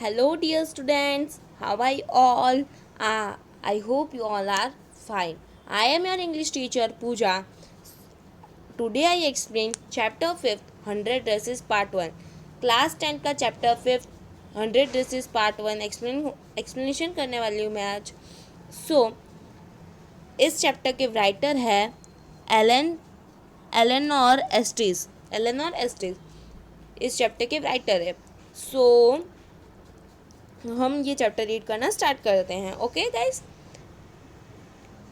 Hello, dear students. How are you all? I hope you all are fine. I am your English teacher Pooja. Today I explain chapter 5th 100 dresses part 1. Class 10 का chapter 5th 100 dresses part 1 explanation करने वाली हूँ मैं आज. So इस chapter के writer है Elon Eleanor एस्टिस इस चैप्टर के राइटर है. सो हम ये चैप्टर रीड करना स्टार्ट करते हैं. Okay guys,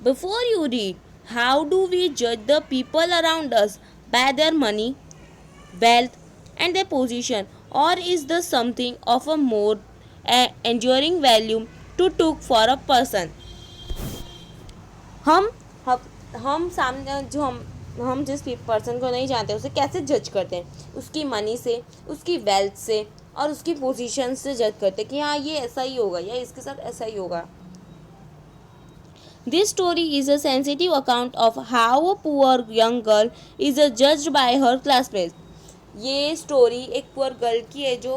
before you read, how do we जज the people around us? By their money, wealth, and their position, or is the something of a more enduring value to took for a person? हम हम सामने जो हम जिस person को नहीं जानते उसे कैसे जज करते हैं? उसकी मनी से, उसकी वेल्थ से और उसकी पोजीशन से जज करते हैं कि हाँ ये ऐसा ही होगा या इसके साथ ऐसा ही होगा. This story is a sensitive account of how a poor young girl is judged by her classmates. ये स्टोरी एक पुअर गर्ल की है जो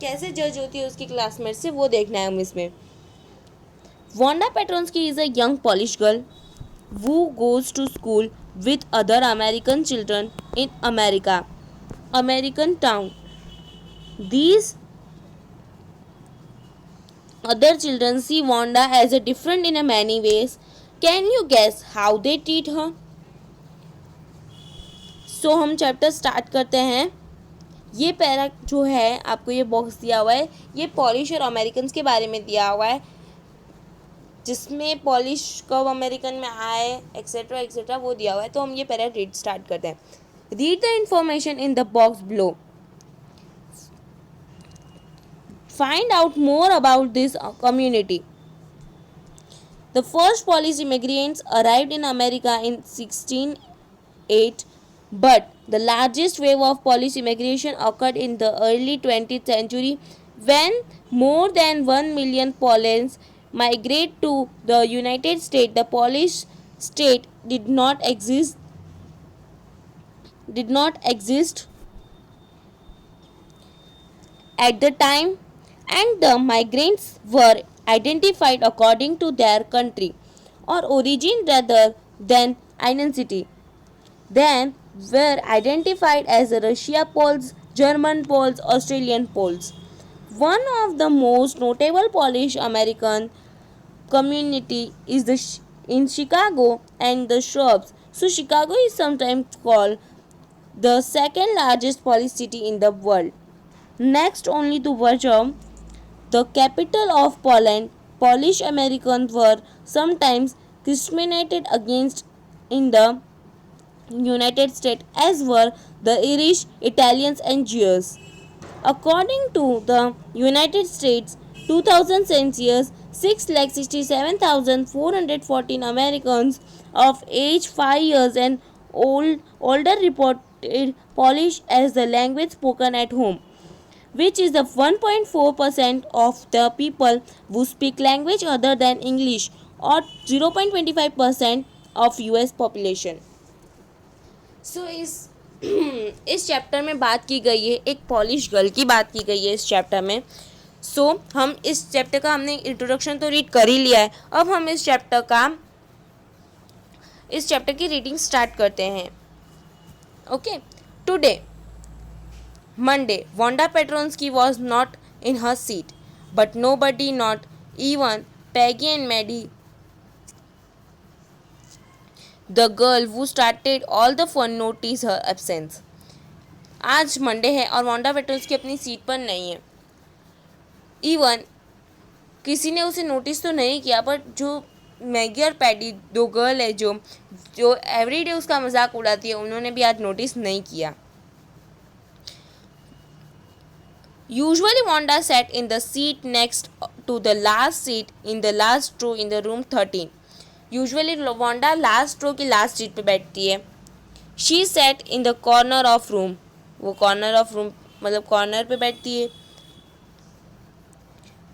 कैसे जज होती है उसकी क्लासमेट से, वो देखना है हम इसमें. Wanda Petronsky is a young Polish girl who goes to school with other American children in American town. These other children see Wanda as a different in a many ways. Can you guess how they treat her? So हम chapter start करते हैं. ये para जो है आपको ये box दिया हुआ है, ये पॉलिश और अमेरिकन के बारे में दिया हुआ है, जिसमें पॉलिश कब अमेरिकन में आए एक्सेट्रा एक्सेट्रा वो दिया हुआ है. तो हम ये पैरा रीड स्टार्ट करते हैं. Read the information in the box below. Find out more about this community. The first Polish immigrants arrived in America in 1608, but the largest wave of Polish immigration occurred in the early 20th century when more than 1 million Poles migrated to the United States. The Polish state did not exist at the time, and the migrants were identified according to their country or origin rather than identity. Then were identified as Russia Poles, German Poles, Australian Poles. One of the most notable Polish American community is in Chicago and the suburbs. So Chicago is sometimes called the second largest Polish city in the world, next only to Warsaw, the capital of Poland. Polish Americans were sometimes discriminated against in the United States, as were the Irish, Italians, and Jews. According to the United States 2000 census, 6,67,414 Americans of age 5 years and older reported Polish as the language spoken at home, which is the 1.4% of the people who speak language other than English, or 0.25% of US population. So इस chapter में बात की गई है, एक polish girl की बात की गई है इस चैप्टर में. हम इस चैप्टर का हमने इंट्रोडक्शन तो रीड कर ही लिया है. अब हम इस चैप्टर की रीडिंग स्टार्ट करते हैं. Okay. Today Monday, Wanda Petronsky was not in her seat, but nobody, not even Peggy and Maddie, the girl who started all the fun, noticed her absence. आज मंडे है और Wanda पेट्रोल्स्की अपनी seat पर नहीं है. Even किसी ने उसे नोटिस तो नहीं किया, बट जो मैगी और पैडी दो गर्ल है जो एवरीडे उसका मजाक उड़ाती है, उन्होंने भी आज नोटिस नहीं किया. Usually Wanda sat in the seat next to the last seat in the last row in the room 13. Usually Wanda last row की last seat पे बैठती है. She sat in the corner of room. वो corner of room मतलब corner पे बैठती है.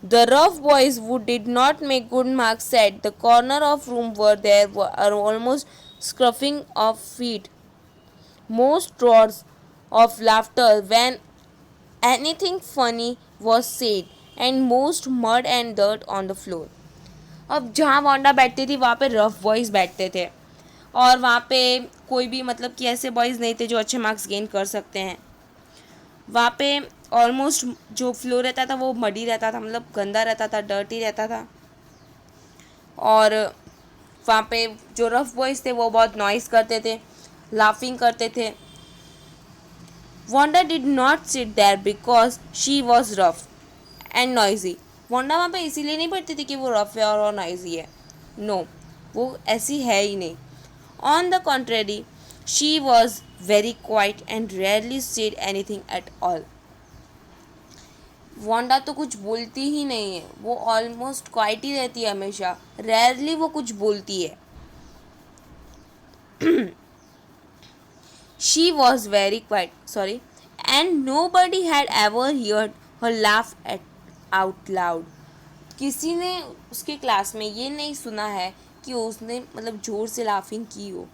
The rough boys who did not make good marks said the corner of room are almost scruffing of feet. Most roars of laughter when anything funny was said, and most mud and dirt on the floor. अब जहाँ Wanda बैठती थी वहाँ पे rough boys बैठते थे, और वहाँ पे कोई भी मतलब कि ऐसे बॉयज़ नहीं थे जो अच्छे मार्क्स गेन कर सकते हैं. वहाँ पे ऑलमोस्ट जो फ्लोर रहता था वो मडी रहता था, मतलब गंदा रहता था, डर्टी रहता था. और वहाँ पे जो रफ बॉयज़ थे वो बहुत नॉइस करते थे, लाफिंग करते थे. Wanda did not sit there because she was rough and noisy. Wanda वहाँ पे इसीलिए नहीं बैठती थी कि वो रफ है और नॉइजी है. नो, वो ऐसी है ही नहीं. On the contrary, she was very quiet and rarely said anything at all. Wanda तो कुछ बोलती ही नहीं है, वो ऑलमोस्ट क्वाइट ही रहती है हमेशा. रेयरली वो कुछ बोलती है. She was very quiet, sorry, and nobody had ever heard her laugh out loud. किसी ने उसके क्लास में ये नहीं सुना है कि उसने मतलब जोर से लाफिंग की हो.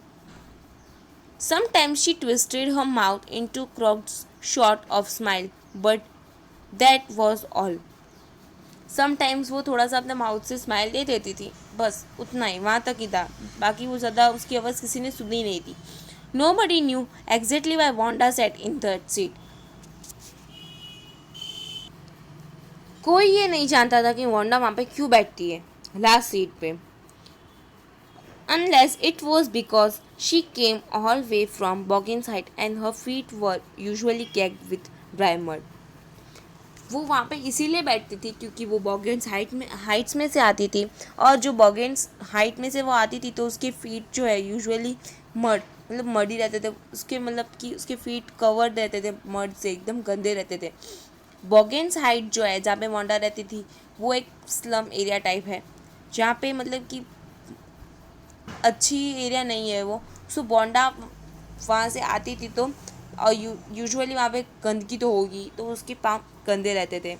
Sometimes she twisted her mouth into crooked short of smile, but that was all. Sometimes वो थोड़ा सा अपने माउथ से स्माइल दे देती थी, बस उतना ही, वहाँ तक ही था. बाकी वो ज़्यादा उसकी आवाज़ किसी ने सुनी नहीं थी. Nobody knew exactly why Wanda sat in that seat. कोई ये नहीं जानता था कि वांडा वहाँ पे क्यों बैठती है लास्ट सीट पे. Unless it was because she came all way from Bogginside and her feet were usually caked with dry mud. वो वहाँ पे इसीलिए बैठती थी क्योंकि वो बॉगेंस हाइट्स में से आती थी, और जो बॉगेंस हाइट में से वो आती थी तो उसके फीट जो है यूजुअली मड मतलब मडी रहते थे. उसके मतलब कि उसके फीट कवर्ड रहते थे मड से, एकदम गंदे रहते थे. बॉगेंस हाइट जो है जहाँ पे वांडा रहती थी वो एक स्लम एरिया टाइप है, जहाँ पे मतलब कि अच्छी एरिया नहीं है वो. सो वांडा वहाँ से आती थी तो और यूजुअली वहाँ पे गंदगी तो होगी, तो उसके पाँव गंदे रहते थे.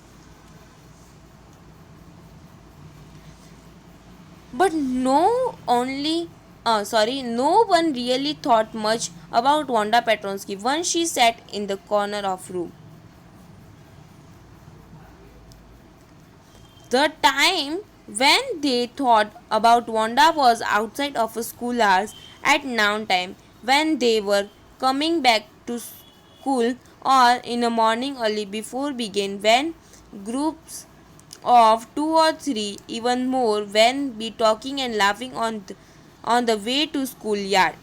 But no one really thought much about Wanda Petronsky once she sat in the corner of room. The time when they thought about Wanda was outside of school hours at noon time, when they were coming back to school, or in the morning early before begin, when groups of 2 or 3, even more, when be talking and laughing on the way to school yard.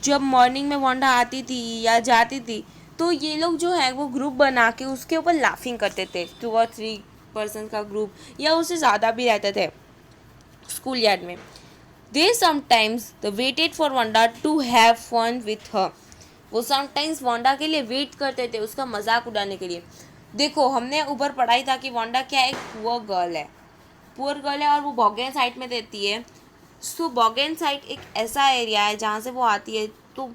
जब morning में Wanda आती थी या जाती थी तो ये लोग जो है वो ग्रुप बना के उसके ऊपर लाफिंग करते थे. 2 or 3 पर्सन का ग्रुप या उससे ज़्यादा भी रहते थे स्कूल यार्ड में. They sometimes the waited for Wanda to have fun with her. वो समटाइम्स वांडा के लिए वेट करते थे उसका मजाक उड़ाने के लिए. देखो, हमने ऊपर पढ़ाई था कि वांडा क्या एक पुअर गर्ल है और वो बॉगेन साइड में रहती है. सो बॉगेन साइड एक ऐसा एरिया है जहाँ से वो आती है, तो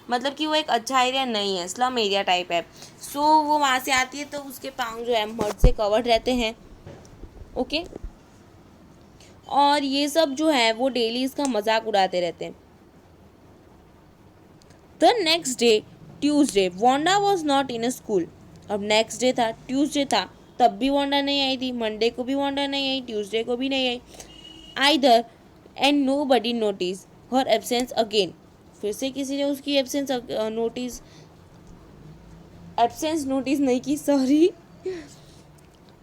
मतलब कि वो एक अच्छा एरिया नहीं है, स्लम एरिया टाइप है. सो वो वहाँ से आती है तो उसके पाँव जो है मड से कवर्ड रहते हैं. ओके, और ये सब जो है वो डेली इसका मजाक उड़ाते रहते हैं. The next day Tuesday Wanda was not in a school. अब नेक्स्ट डे था, ट्यूसडे था, तब भी वांडा नहीं आई थी. मंडे को भी वांडा नहीं आई, ट्यूसडे को भी नहीं आई either, and nobody notice her absence again. फिर से किसी ने उसकी एब्सेंस नोटिस नहीं की, sorry.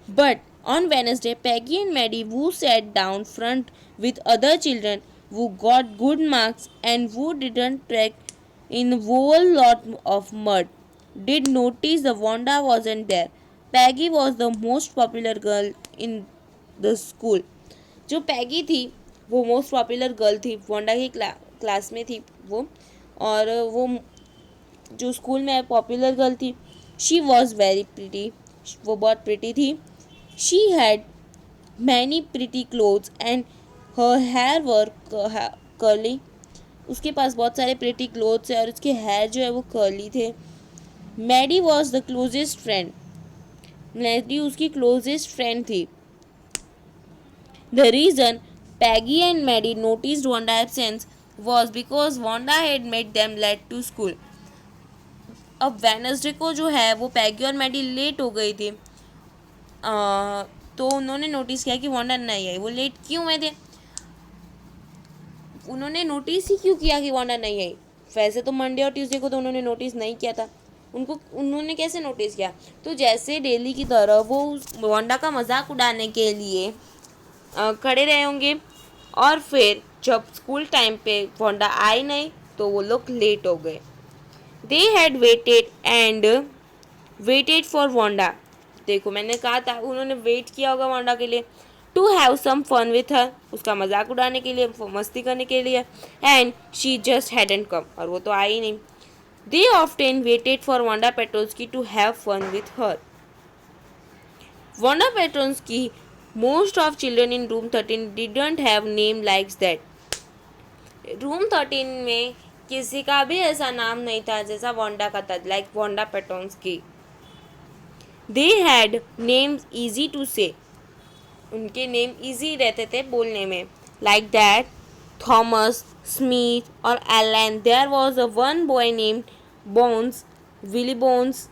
But on Wednesday, Peggy and Maddie, who sat down front with other children who got good marks and who didn't trek in a whole lot of mud, did notice the Wanda wasn't there. Peggy was the most popular girl in the school. जो Peggy थी वो most popular girl थी, Wanda की class में थी वो, और वो जो स्कूल में पॉपुलर गर्ल थी. शी वॉज वेरी प्रिटी, वो बहुत प्रिटी थी. She had many pretty clothes and her hair were curly. उसके पास बहुत सारे प्रिटी क्लोथ्स है और उसके हेयर जो है वो कर्ली थे. Maddie was the closest friend. Maddie उसकी क्लोजेस्ट फ्रेंड थी. The reason Peggy and Maddie noticed Wanda's absence was because Wanda had made them late to school. अब वेनसडे को जो है वो पैगी और मैडी लेट हो गई थी. तो उन्होंने नोटिस किया कि वांडा नहीं आई। वो लेट क्यों हुए थे? उन्होंने नोटिस ही क्यों किया कि वांडा नहीं आई? वैसे तो मंडे और ट्यूसडे को तो उन्होंने नोटिस नहीं किया था। उन्होंने कैसे नोटिस किया? तो जैसे डेली की तरह वो वांडा का मजाक उड़ाने के लिए खड़े रहे होंगे, और फिर जब स्कूल टाइम पे वांडा आई नहीं तो वो लोग लेट हो गए। They had weighted for Wanda. देखो मैंने कहा था उन्होंने वेट किया होगा वांडा के लिए। To have some fun with her, उसका मजाक उड़ाने के लिए, मस्ती करने के लिए। And she just hadn't come, और वो तो आई नहीं। They often waited for Wanda Petronski to have fun with her. Wanda Petronski, most of children in room 13 didn't have name like that. Room 13 में किसी का भी ऐसा नाम नहीं था जैसा वांडा का था, like Wanda Petronski. They had names easy to say, उनके नेम इजी रहते थे बोलने में, लाइक दैट थॉमस, स्मिथ और Allen. There was a one boy named Bones, Willie Bones,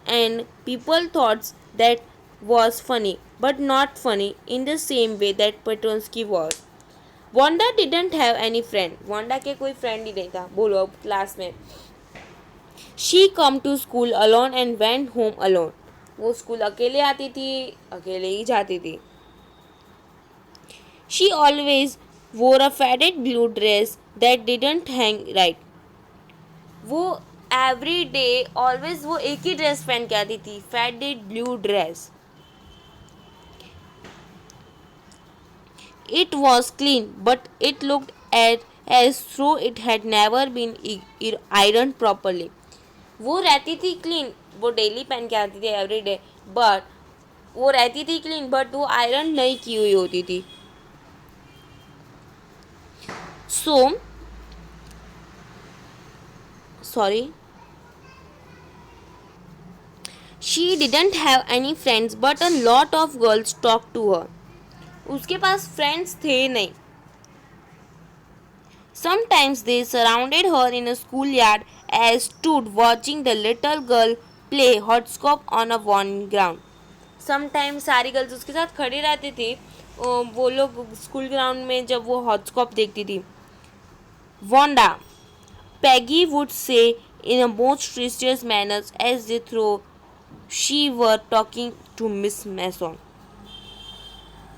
and people thoughts that was funny but not funny in the same way that Petronsky was. Wanda didn't have any friend. Wanda के कोई friend ही नहीं था, बोलो अब class में। She come to school alone and went home alone. वो school अकेले आती थी, अकेले ही जाती थी। She always wore a faded blue dress that didn't hang right. वो every day always वो एक ही ड्रेस पहन के आती थी, faded blue dress. It was clean, but it looked as though it had never been ironed properly. वो रहती थी क्लीन, वो डेली पहन के आती थी एवरी डे, बट वो रहती थी क्लीन बट वो आयरन नहीं की हुई होती थी। So sorry, she didn't have any friends but a lot of girls talked to her. उसके पास फ्रेंड्स थे नहीं। Sometimes they surrounded her in a schoolyard and stood watching the little girl play hopscotch on a worn ground. Sometimes सारी girls उसके साथ खड़ी रहती थी, वो लोग स्कूल ग्राउंड में जब वो हॉटस्कॉप देखती थी। Wanda, Peggy would say in a most serious manner as they thought she were talking to Miss Mason.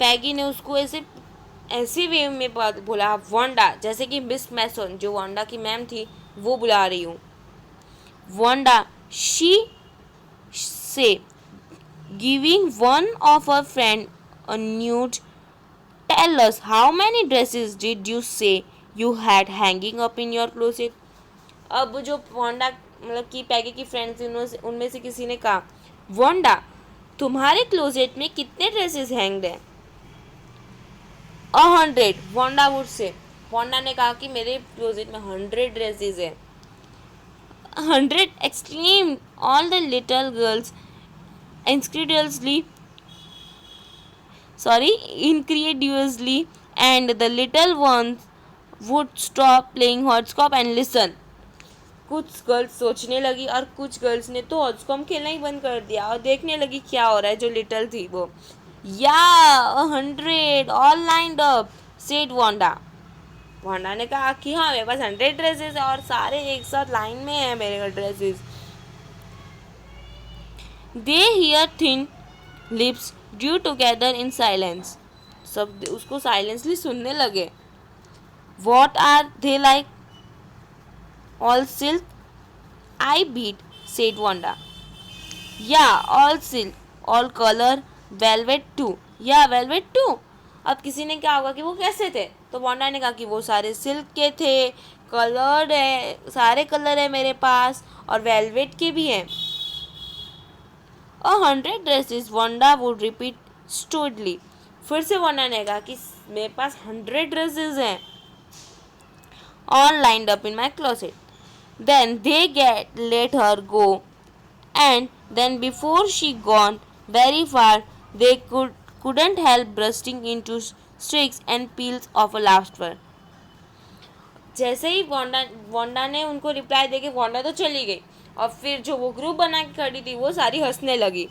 पैगी ने उसको ऐसे वे में बोला वांडा, जैसे कि मिस मैसन जो वांडा की मैम थी वो बुला रही हूँ। Wanda, she say giving one of a friend a nude, tell us how many dresses did you say you had hanging up in your closet. अब जो वांडा मतलब कि पैगी की फ्रेंड्स थी उनमें से किसी ने कहा, वांडा तुम्हारे क्लोसेट में कितने ड्रेसेस हैंग्ड हैं? 100, वांडा वुड से। वांडा ने कहा कि मेरे क्लोजेट में 100 ड्रेसेस हैं। 100, exclaimed all the little girls incredulously, and the little ones would stop playing hopscotch and listen. कुछ गर्ल्स सोचने लगी और कुछ गर्ल्स ने तो हॉटस्कॉप खेलना ही बंद कर दिया और देखने लगी क्या हो रहा है। जो लिटल थी वो, Yeah, 100 all lined up, said Wanda. Wanda ने कहा कि हाँ मेरे पास 100 ड्रेसेस है और सारे एक साथ लाइन में हैं मेरे dresses. They hear thin lips drew together in silence. सब उसको साइलेंसली सुनने लगे। What are they like? All silk? I beat, said Wanda. Yeah, all silk, all color, velvet too, या वेलवेट टू। अब किसी ने क्या होगा कि वो कैसे थे, तो वांडा ने कहा कि वो सारे सिल्क के थे, कलर्ड है, सारे कलर है मेरे पास और वेलवेट के भी हैं। 100 ड्रेसेस, वांडा वुड रिपीट स्टूडली। फिर से वांडा ने कहा कि मेरे पास 100 ड्रेसेस हैं, all lined up in my closet. Then they let her go, and then before she gone very far, they couldn't help bursting into shrieks and peals of laughter. जैसे ही Wanda ने उनको reply देके Wanda तो चली गई और फिर जो वो ग्रुप बना के खड़ी थी वो सारी हंसने लगी।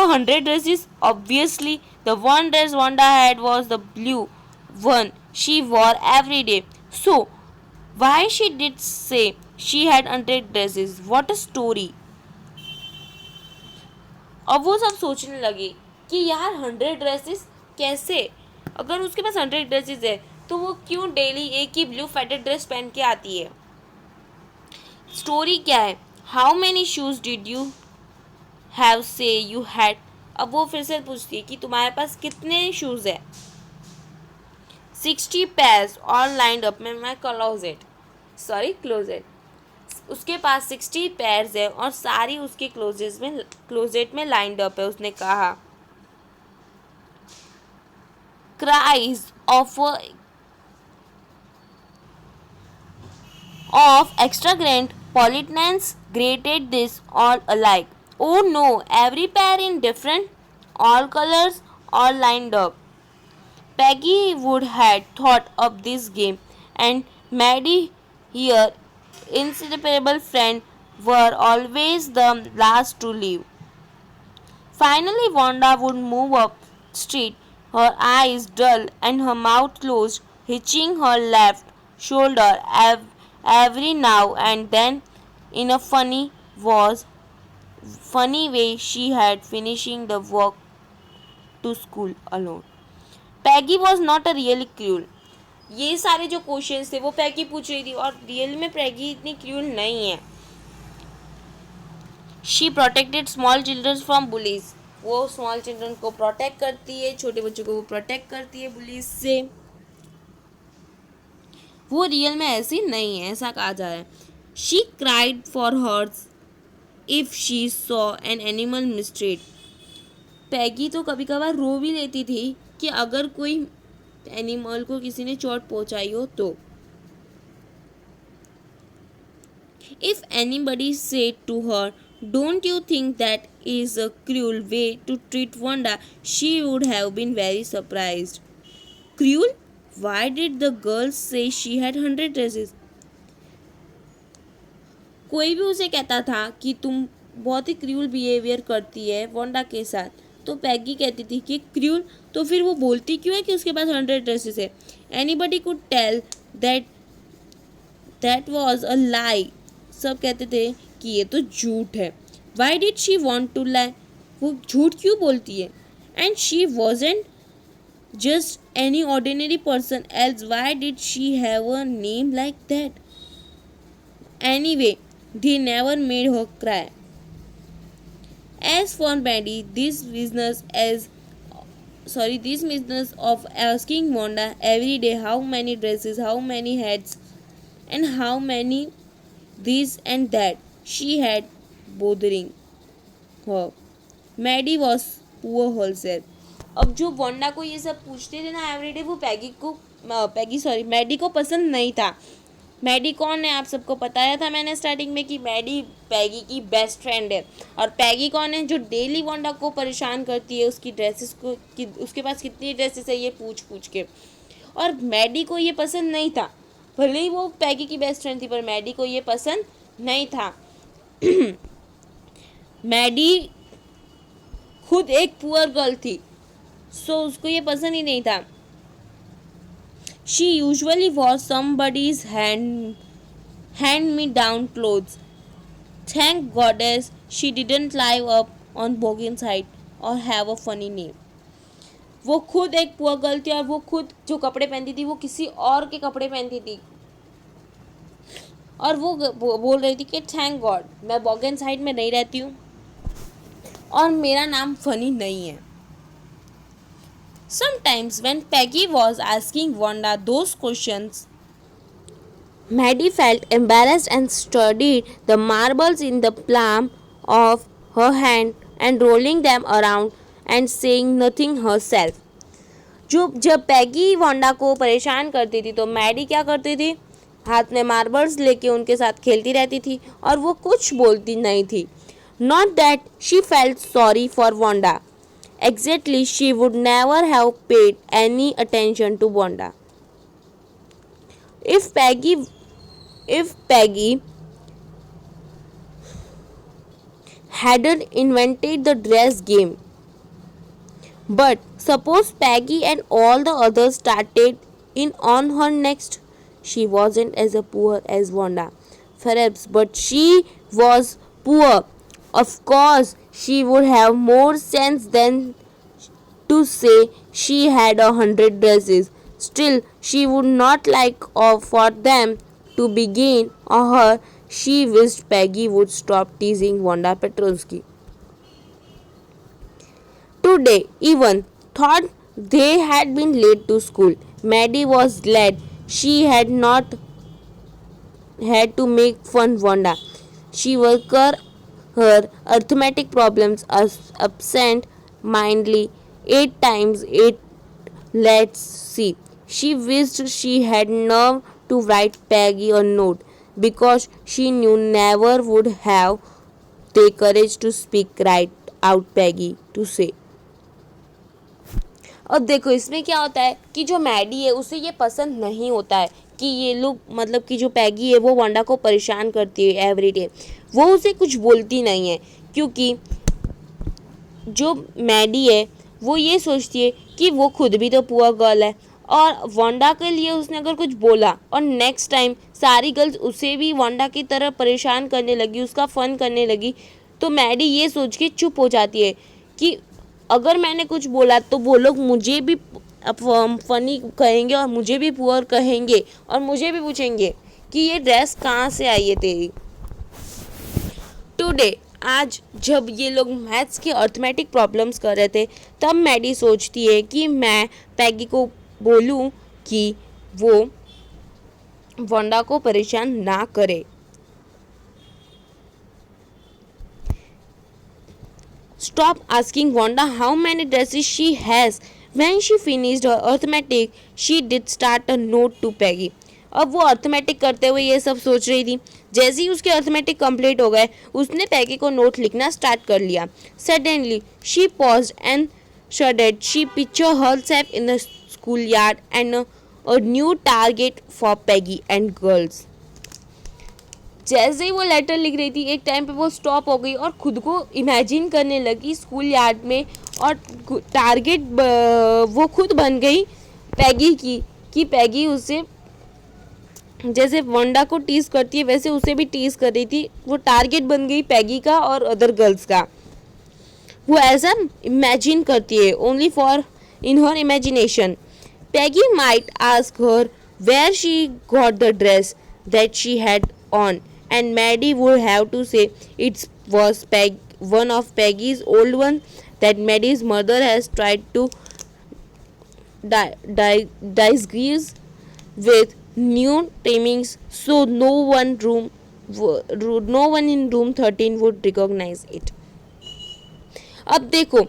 100 dresses? Obviously, the one dress Wanda had was the blue one she wore every day. So, why she did say she had 100 dresses? What a story! अब वो सब सोचने लगे कि यार 100 ड्रेसेस कैसे, अगर उसके पास 100 ड्रेसेस है तो वो क्यों डेली एक ही ब्लू फेटेड ड्रेस पहन के आती है. स्टोरी क्या है? How many shoes did you have से यू हैड. अब वो फिर से पूछती है कि तुम्हारे पास कितने शूज है. 60 pairs all lined up में मैं क्लोजेट. उसके पास 60 पेयर्स है और सारी उसके क्लोजेट में लाइंड अप है. उसने कहा. Cries of extravagant politeness greeted this all alike. Oh no, every pair in different, all colors, all lined up. Peggy would had thought of this game, and Maddie, her inseparable friend, were always the last to leave. Finally, Wanda would move up street, her eyes dull and her mouth closed, hitching her left shoulder every now and then in a funny way she had finishing the walk to school alone. Peggy was not a really cruel. ये सारे जो questions थे वो पैगी पूछ रही थी और real में पैगी इतनी क्रूल नहीं है. She protected small children from bullies. वो स्मॉल चिल्ड्रन को प्रोटेक्ट करती है, छोटे बच्चों को वो प्रोटेक्ट करती है बुलीज से. वो रियल में ऐसी नहीं है, ऐसा कहा जा रहा है. She cried for hers if she saw an animal mistreat. Peggy तो कभी कभार रो भी लेती थी कि अगर कोई एनिमल को किसी ने चोट पहुंचाई हो तो. If anybody said to her, don't you think that is a cruel way to treat Wanda, she would have been very surprised. Cruel? Why did the girls say she had 100 dresses? कोई भी उसे कहता था कि तुम बहुत ही cruel behaviour करती है वंडा के साथ, तो पैगी कहती थी कि क्रूअल, तो फिर वो बोलती क्यों है कि उसके पास 100 ड्रेसेस है. Anybody could tell that was a lie. सब कहते थे कि ये तो झूठ है. Why did she want to lie? वो झूठ क्यों बोलती है? And she wasn't just any ordinary person else. Why did she have a name like that? Anyway, they never made her cry. As for Maddie, this business of asking Wanda every day how many dresses, how many hats, and how many this and that she had bothering her. Maddie was poor herself. अब जो वंडा को ये सब पूछते थे ना everyday, वो Maddie को पसंद नहीं था. मैडी कौन है? आप सबको बताया था मैंने स्टार्टिंग में कि मैडी पैगी की बेस्ट फ्रेंड है. और पैगी कौन है? जो डेली वंडा को परेशान करती है उसकी ड्रेसेस को कि उसके पास कितनी ड्रेसेस है ये पूछ के. और मैडी को ये पसंद नहीं था. भले ही वो पैगी की बेस्ट फ्रेंड थी पर मैडी को ये पसंद नहीं था. मैडी खुद एक पुअर गर्ल थी, सो उसको ये पसंद ही नहीं था. She usually wore somebody's hand-me-down clothes. Thank goddess she didn't live up on Bogan's height or have a funny name. वो खुद एक पुअर गर्ल थी और वो खुद जो कपड़े पहनती थी वो किसी और के कपड़े पहनती थी. और वो बोल रही थी कि थैंक गॉड मैं बॉगन साइड में नहीं रहती हूँ और मेरा नाम फनी नहीं है. Sometimes when Peggy was asking Wanda those questions, Maddie felt embarrassed and studied the marbles in the palm of her hand and rolling them around and saying nothing herself. जब पैगी वांडा को परेशान करती थी तो Maddie क्या करती थी? हाथ में मार्बल्स लेके उनके साथ खेलती रहती थी और वो कुछ बोलती नहीं थी. Not that she felt sorry for Wanda. Exactly, she would never have paid any attention to Wanda. If Peggy hadn't invented the dress game, But suppose Peggy and all the others started in on her next. She wasn't as poor as Wanda, perhaps, but she was poor. Of course, she would have more sense than to say she had 100 dresses. Still, she would not like for them to begin her. She wished Peggy would stop teasing Wanda Petronsky. Today, even thought they had been late to school. Maddie was glad she had not had to make fun Wanda. She worked her arithmetic problems as absent mindedly 8 times 8. Let's see. She wished she had nerve to write Peggy a note because she knew never would have the courage to speak right out Peggy to say. अब देखो इसमें क्या होता है कि जो Maddie है उसे ये पसंद नहीं होता है कि ये लोग मतलब कि जो पैगी है वो वांडा को परेशान करती है एवरीडे। वो उसे कुछ बोलती नहीं है क्योंकि जो मैडी है वो ये सोचती है कि वो खुद भी तो पुअर गर्ल है और वांडा के लिए उसने अगर कुछ बोला और नेक्स्ट टाइम सारी गर्ल्स उसे भी वांडा की तरह परेशान करने लगी, उसका फ़न करने लगी, तो मैडी ये सोच के चुप हो जाती है कि अगर मैंने कुछ बोला तो वो लोग मुझे भी फ़नी कहेंगे और मुझे भी पुअर कहेंगे और मुझे भी पूछेंगे कि ये ड्रेस कहाँ से आई है तेरी। टुडे आज जब ये लोग मैथ्स के अर्थमेटिक प्रॉब्लम्स कर रहे थे तब मैडी सोचती है कि मैं पैगी को बोलूं कि वो वांडा को परेशान ना करे। Stop asking Wanda how many dresses she has. When she finished her arithmetic, she did start a note to Peggy. अब वो अर्थमेटिक करते हुए ये सब सोच रही थी। जैसे ही उसके अर्थमेटिक कंप्लीट हो गए उसने पैगी को नोट लिखना स्टार्ट कर लिया। Suddenly, she paused and shuddered. She pictured herself in the schoolyard and a new target for Peggy and girls. जैसे ही वो लेटर लिख रही थी एक टाइम पे वो स्टॉप हो गई और खुद को इमेजिन करने लगी स्कूल यार्ड में और टारगेट वो खुद बन गई पैगी की कि पैगी उसे जैसे वंडा को टीज करती है वैसे उसे भी टीज कर रही थी। वो टारगेट बन गई पैगी का और अदर गर्ल्स का। वो ऐसा इमेजिन करती है only for in her imagination. Peggy might ask her where she got the dress that she had on, and Maddie would have to say it was one of Peggy's old ones that Maddie's mother has tried to disguise with new trimmings so no one in room 13 would recognize it. अब देखो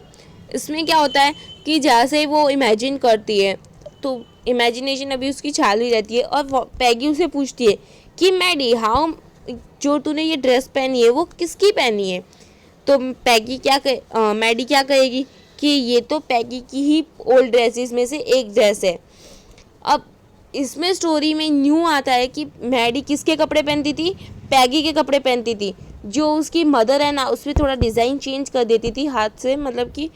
इसमें क्या होता है कि जैसे वो imagine करती है तो इमेजिनेशन अभी उसकी चालू ही रहती है और पैगी उसे पूछती है कि मैडी हाउ जो तूने ये ड्रेस पहनी है वो किसकी पहनी है। तो मैडी क्या कहेगी कि ये तो पैगी की ही ओल्ड ड्रेसेस में से एक ड्रेस है। अब इसमें स्टोरी में न्यू आता है कि मैडी किसके कपड़े पहनती थी, पैगी के कपड़े पहनती थी। जो उसकी मदर है ना उसमें थोड़ा डिज़ाइन चेंज कर देती थी हाथ से, मतलब कि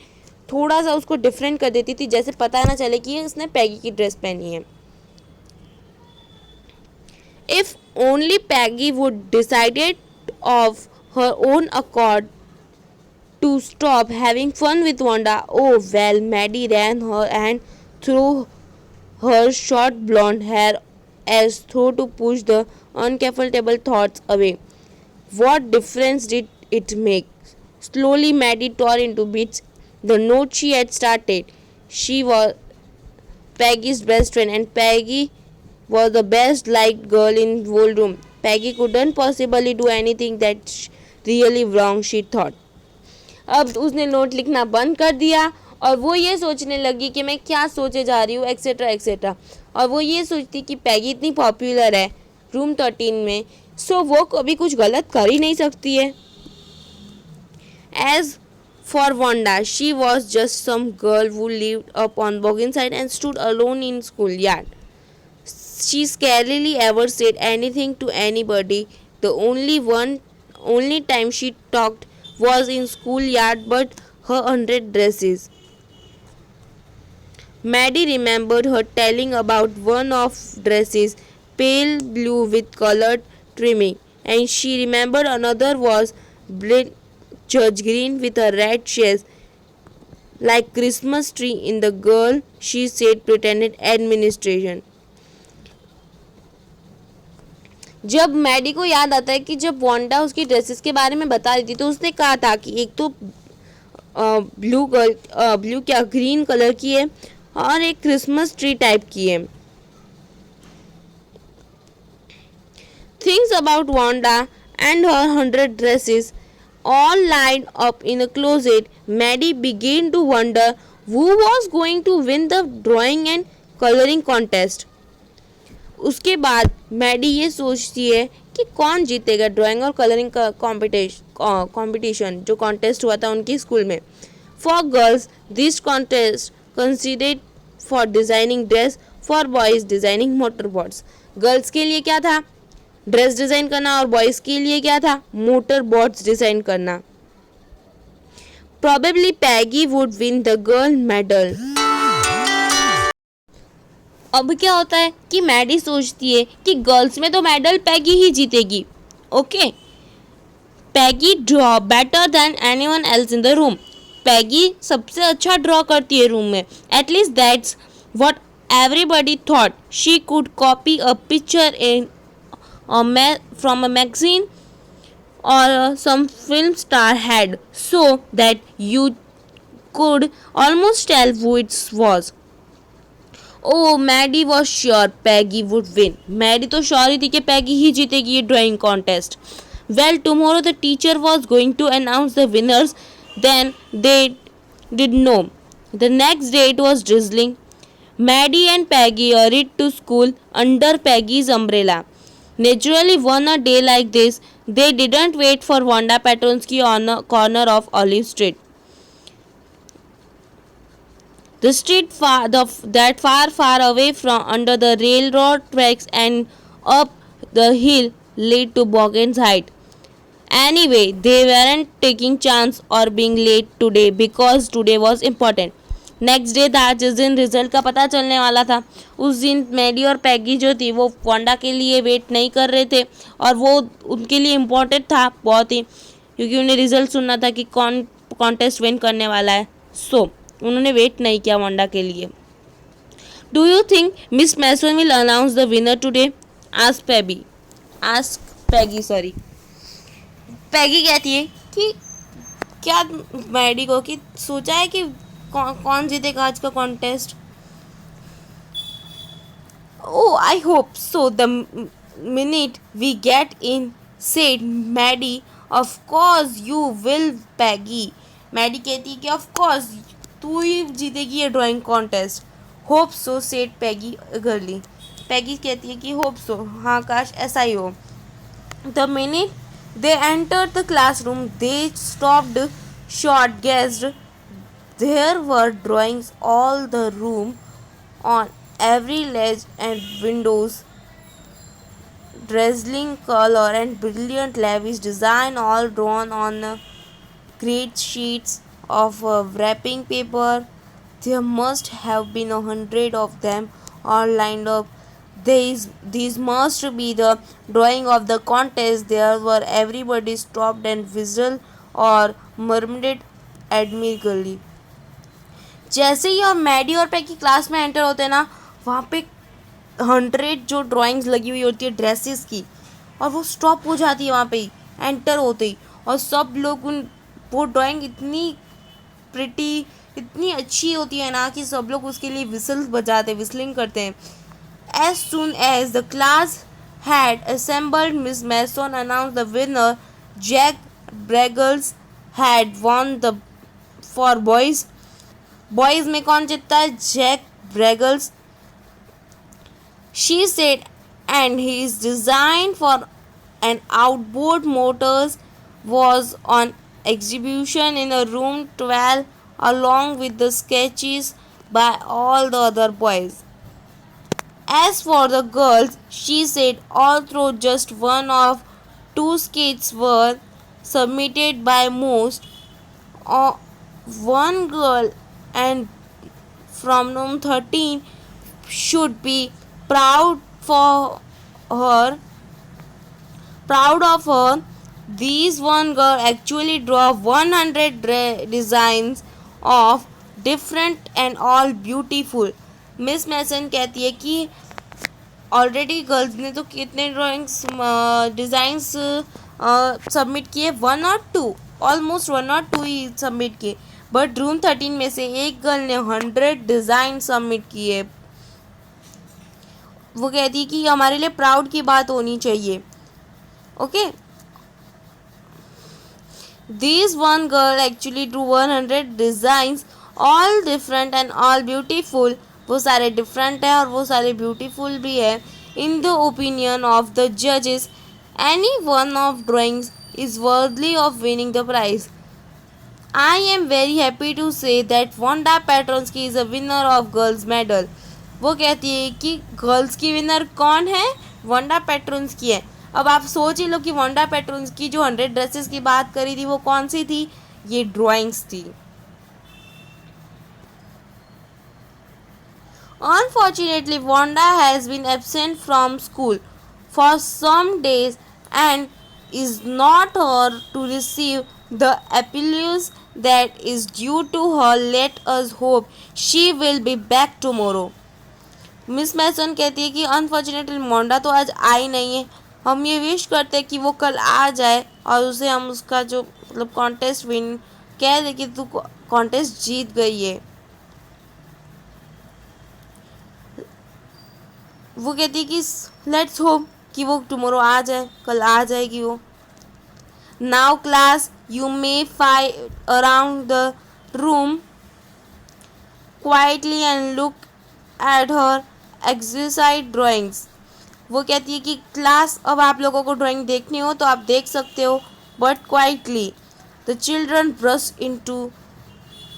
थोड़ा सा उसको डिफरेंट कर देती थी जैसे पता ना चले कि उसने पैगी की ड्रेस पहनी है। If only Peggy would decided of her own accord to stop having fun with Wanda. Oh well, Maddie ran her hand through her short blonde hair as though to push the uncomfortable thoughts away. What difference did it make? Slowly, Maddie tore into bits the note she had started. She was Peggy's best friend, and Peggy was the best liked girl in whole room. Peggy couldn't possibly do anything that's really wrong, she thought. अब उसने note लिखना बंद कर दिया और वो ये सोचने लगी कि मैं क्या सोचे जा रही हूँ एक्सेट्रा एक्सेट्रा। और वो ये सोचती कि पैगी इतनी पॉपुलर है रूम 13 में, सो वो कभी कुछ गलत कर ही नहीं सकती है। As for Wanda, she was just some girl who lived up on Boggin and stood alone in schoolyard. She scarcely ever said anything to anybody. The only time she talked was in schoolyard, but her 100 dresses. Maddie remembered her telling about one of dresses, pale blue with colored trimming, and she remembered another was bright church green with a red chest like Christmas tree in the girl she said pretended administration. जब Maddie को याद आता है कि जब Wanda उसकी dresses के बारे में बता रही थी तो उसने कहा था कि एक तो ब्लू क्या ग्रीन कलर की है और एक क्रिसमस ट्री टाइप की है. Things about Wanda and her 100 dresses all lined up in a closet, Maddie began to wonder who was going to win the drawing and coloring contest. उसके बाद Maddie ये सोचती है कि कौन जीतेगा ड्राइंग और कलरिंग का कंपटीशन जो कॉन्टेस्ट हुआ था उनकी स्कूल में. For girls this contest considered for designing dress, for boys designing motor boats. Girls के लिए क्या था? ड्रेस डिज़ाइन करना और बॉयज़ के लिए क्या था? मोटर बोट्स डिज़ाइन करना. Probably Peggy would win the girl medal. अब क्या होता है कि मैडी सोचती है कि गर्ल्स में तो मेडल पैगी ही जीतेगी. Okay, Peggy draw better than anyone else in the room. Peggy सबसे अच्छा ड्रॉ करती है रूम में. At least that's what everybody thought. She could copy a picture in from a magazine or some film star had, so that you could almost tell who it was. Oh, Maddie was sure Peggy would win. Maddie तो sure ही थी कि पैगी ही जीतेगी ये drawing contest. Well, tomorrow the teacher was going to announce the winners. Then they did know. The next day it was drizzling. Maddie and Peggy hurried to school under Peggy's umbrella. Naturally, on a day like this, they didn't wait for Wanda Petronsky on a corner of Olive Street. The street that far away from under the railroad tracks and up the hill led to Boggan's Height. Anyway, they weren't taking chance or being late today because today was important. Next day था जिस दिन result का पता चलने वाला था. उस दिन मैडी और पैगी जो थी वो वांडा के लिए वेट नहीं कर रहे थे और वो उनके लिए इम्पोर्टेंट था बहुत ही, क्योंकि उन्हें रिजल्ट सुनना था कि कौन कॉन्टेस्ट विन करने वाला है. सो उन्होंने वेट नहीं किया वांडा के लिए. Do you think Miss Mason will announce the winner today? Ask Peggy sorry. Peggy कहती है कि क्या मैडी को कि सोचा है कि कौन जीतेगा आज का contest. Oh, I hope so. The minute we get in, said Maddie. Of course you will, Peggy. Maddie कहती है कि of course तू ही जीतेगी ये drawing contest. Hope so, said Peggy eagerly. Peggy कहती है कि hope so. हाँ काश ऐसा ही हो. The minute they entered the classroom, they stopped short, guessed. There were drawings all the room, on every ledge and windows, dazzling color and brilliant lavish design, all drawn on great sheets of wrapping paper. There must have been 100 of them all lined up. These must be the drawing of the contest. There were everybody stopped and whistled or murmured admiringly. जैसे ही हम Maddie और पैकी class में enter होते हैं ना, वहाँ पे 100 जो ड्राइंग्स लगी हुई होती है ड्रेसेस की, और वो स्टॉप हो जाती है वहाँ पे ही एंटर होते ही, और सब लोग वो ड्राइंग इतनी प्रिटी इतनी अच्छी होती है ना कि सब लोग उसके लिए विस्लिंग करते हैं. As soon as the class had assembled, Miss Mason announce the winner. Jack Bregals had won the for boys. Boys में कौन जीतता है? Jack Bregals. She said and his design for an outboard motors was on exhibition in a room 12 along with the sketches by all the other boys. As for the girls, she said although just one of two sketches were submitted by most, one girl and from room 13 should be proud for her proud of her. These one girl actually draw 100 designs of different and all beautiful. Miss Mason कहती है कि already girls ने तो कितने drawings designs submit किए, 1 और 2, almost 1 और 2 ही submit किए, बट रूम 13 में से एक गर्ल ने 100 डिज़ाइन सबमिट किए. वो कहती है कि हमारे लिए प्राउड की बात होनी चाहिए. Okay, this one girl actually Drew 100 designs all different and all beautiful. वो सारे डिफरेंट है और वो सारे ब्यूटीफुल भी है. In the opinion of the जजेस any one of drawings is worthy of winning the prize. I am very happy to say that Wanda Petronski is a winner of girls medal. वो कहती है कि girls की winner कौन है, वंडा Petronski है. अब आप सोच ही लो कि वंडा पेट्रोन्स्की जो 100 ड्रेसेस की बात करी थी वो कौन सी थी, ये ड्राइंग्स थी. Unfortunately, Wanda has been absent from school for some days and is not here to receive the applause that is due to her. Let us hope she will be back tomorrow. Miss Mason कहती है कि unfortunately मोंडा तो आज आई नहीं है. हम ये wish करते हैं कि वो कल आ जाए और उसे हम उसका जो मतलब कॉन्टेस्ट विन कह दे कि तू कॉन्टेस्ट जीत गई है. वो कहती है कि लेट्स होप कि वो टुमारो आ जाए, कल आ जाएगी वो. Now class you may fight around the room quietly and look at her exercise drawings. वो कहती है कि क्लास अब आप लोगों को ड्राइंग देखनी हो तो आप देख सकते हो, but quietly. The children burst into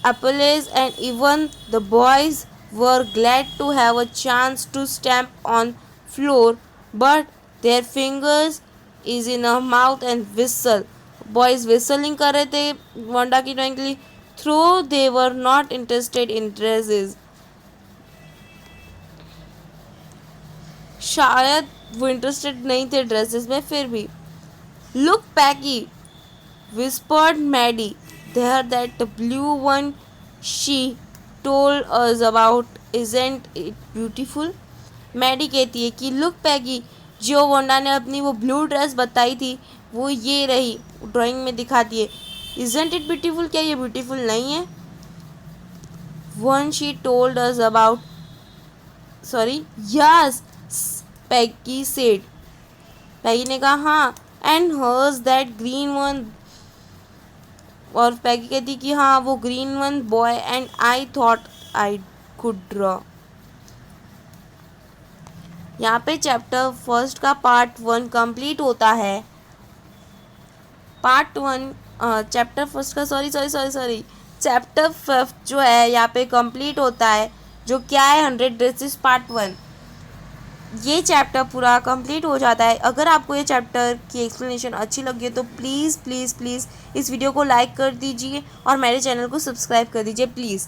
applause and even the boys were glad to have a chance to stamp on floor, but their fingers is in a mouth and whistle. Boys whistling कर रहे थे वंडा की drawing के लिए, though they were not interested in dresses. शायद वो interested नहीं थे ड्रेसेस में, फिर भी. Look Peggy, whispered Maddie. There that the blue one she told us about, isn't it beautiful? Maddie कहती है कि लुक पैगी, जो वंडा ने अपनी वो ब्लू ड्रेस बताई थी वो ये रही, ड्राइंग में दिखाती है. Isn't it beautiful? क्या ये ब्यूटीफुल नहीं है? One she told us about, sorry, yes, Peggy said. पैगी ने कहा हाँ, and hers that green one. और पैगी कहती कि हाँ वो green one boy and I thought I could draw. यहाँ पे चैप्टर फर्स्ट का पार्ट 1 कंप्लीट होता है. पार्ट 1 चैप्टर फर्स्ट का सॉरी चैप्टर 5 जो है यहाँ पे कंप्लीट होता है, जो क्या है 100 ड्रेसेस पार्ट 1. ये चैप्टर पूरा कंप्लीट हो जाता है. अगर आपको ये चैप्टर की एक्सप्लेनेशन अच्छी लगी है तो प्लीज़ प्लीज़ प्लीज़ इस वीडियो को लाइक कर दीजिए और मेरे चैनल को सब्सक्राइब कर दीजिए प्लीज़.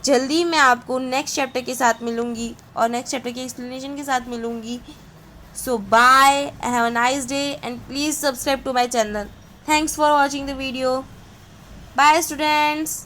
जल्दी मैं आपको नेक्स्ट चैप्टर के साथ मिलूँगी और नेक्स्ट चैप्टर की एक्सप्लेनेशन के साथ मिलूँगी. So bye, have a nice day and please subscribe to my channel. Thanks for watching the video. Bye students.